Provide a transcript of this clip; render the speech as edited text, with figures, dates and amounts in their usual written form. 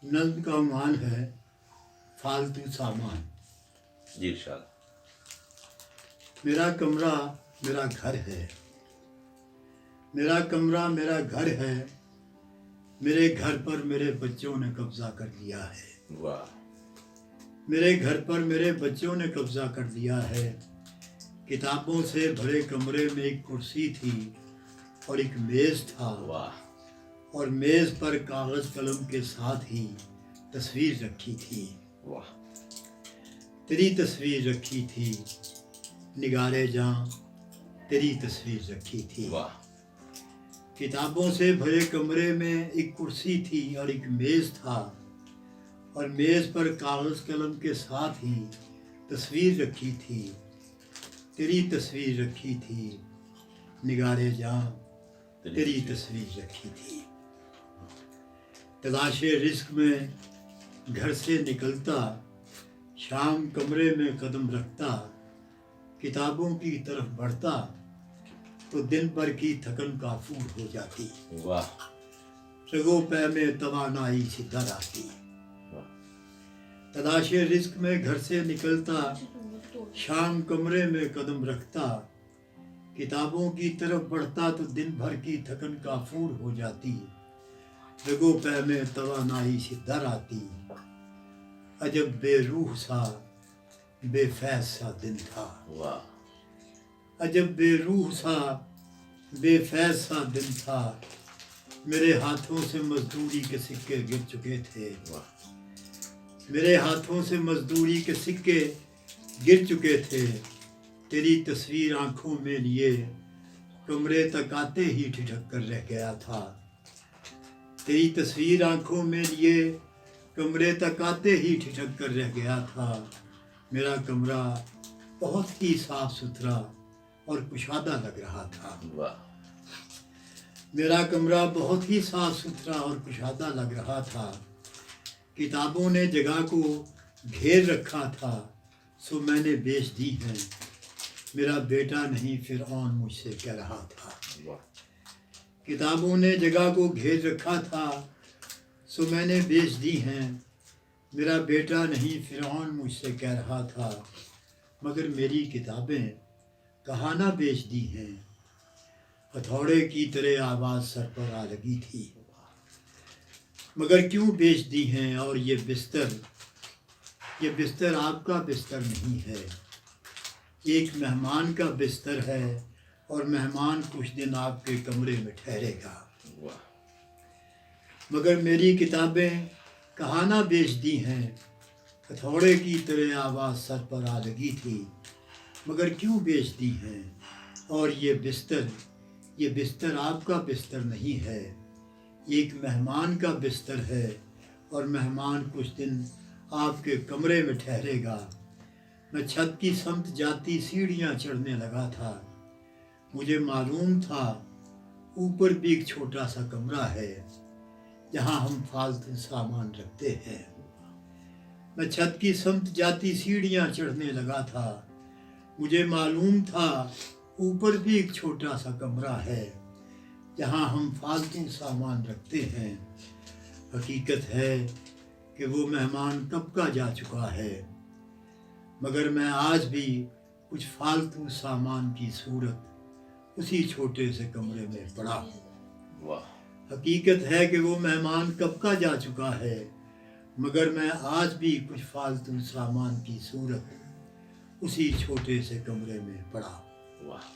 नज्म का उन्वान है फालतू सामान। जी इरशाद। मेरा कमरा मेरा घर है, मेरा कमरा मेरा घर है, मेरे घर पर मेरे बच्चों ने कब्जा कर लिया है। वाह। मेरे घर पर मेरे बच्चों ने कब्जा कर लिया है। किताबों से भरे कमरे में एक कुर्सी थी और एक मेज़ था। वाह। और मेज़ पर कागज़ कलम के साथ ही तस्वीर रखी थी। वाह। तेरी तस्वीर रखी थी, निगारे जां तेरी तस्वीर रखी थी। वाह। किताबों से भरे कमरे में एक कुर्सी थी और एक मेज़ था और मेज़ पर कागज़ कलम के साथ ही तस्वीर रखी थी। तेरी तस्वीर रखी थी, निगारे जां तेरी तस्वीर रखी थी। तलाशे रिस्क में घर से निकलता, शाम कमरे में कदम रखता, किताबों की तरफ बढ़ता तो दिन भर की थकन काफूर हो जाती। वाह। रगों पै में तवानाई सिद्धर आती। तलाशे रिस्क में घर से निकलता, शाम कमरे में कदम रखता, किताबों की तरफ बढ़ता तो दिन भर की थकन काफूर हो जाती। रगों पै में तवानाई सिद्धर आती। अजब बेरूह सा बेफैज सा दिन था। वाह। अजब बेरूह सा बेफैज सा दिन था। मेरे हाथों से मजदूरी के सिक्के गिर चुके थे। वाह। मेरे हाथों से मजदूरी के सिक्के गिर चुके थे। तेरी तस्वीर आंखों में लिए कमरे तक आते ही ठिठक कर रह गया था। तेरी तस्वीर आंखों में लिए कमरे तक आते ही ठिठक कर रह गया था। मेरा कमरा बहुत ही साफ सुथरा और कुशादा लग रहा था। वाह। मेरा कमरा बहुत ही साफ सुथरा और कुशादा लग रहा था। किताबों ने जगह को घेर रखा था, सो मैंने बेच दी है। मेरा बेटा नहीं फिरौन मुझसे कह रहा था। वाह। किताबों ने जगह को घेर रखा था, सो मैंने बेच दी हैं। मेरा बेटा नहीं फिरौन मुझसे कह रहा था। मगर मेरी किताबें कहाँ ना बेच दी हैं। हथौड़े की तरह आवाज़ सर पर आ लगी थी। मगर क्यों बेच दी हैं। और ये बिस्तर आपका बिस्तर नहीं है, एक मेहमान का बिस्तर है और मेहमान कुछ दिन आपके कमरे में ठहरेगा। वाह। मगर मेरी किताबें कहाँ ना बेच दी हैं। हथौड़े की तरह आवाज़ सर पर आ लगी थी। मगर क्यों बेच दी हैं। और ये बिस्तर आपका बिस्तर नहीं है, एक मेहमान का बिस्तर है और मेहमान कुछ दिन आपके कमरे में ठहरेगा। मैं छत की समत जाती सीढ़ियाँ चढ़ने लगा था। मुझे मालूम था ऊपर भी एक छोटा सा कमरा है जहाँ हम फालतू सामान रखते हैं। मैं छत की समत जाती सीढ़ियाँ चढ़ने लगा था। मुझे मालूम था ऊपर भी एक छोटा सा कमरा है जहाँ हम फालतू सामान रखते हैं। हकीकत है कि वो मेहमान कब का जा चुका है, मगर मैं आज भी कुछ फालतू सामान की सूरत उसी छोटे से कमरे में पड़ा हूँ। वाह। हकीकत है कि वो मेहमान कब का जा चुका है, मगर मैं आज भी कुछ फालतू सामान की सूरत उसी छोटे से कमरे में पड़ा हूँ। वाह।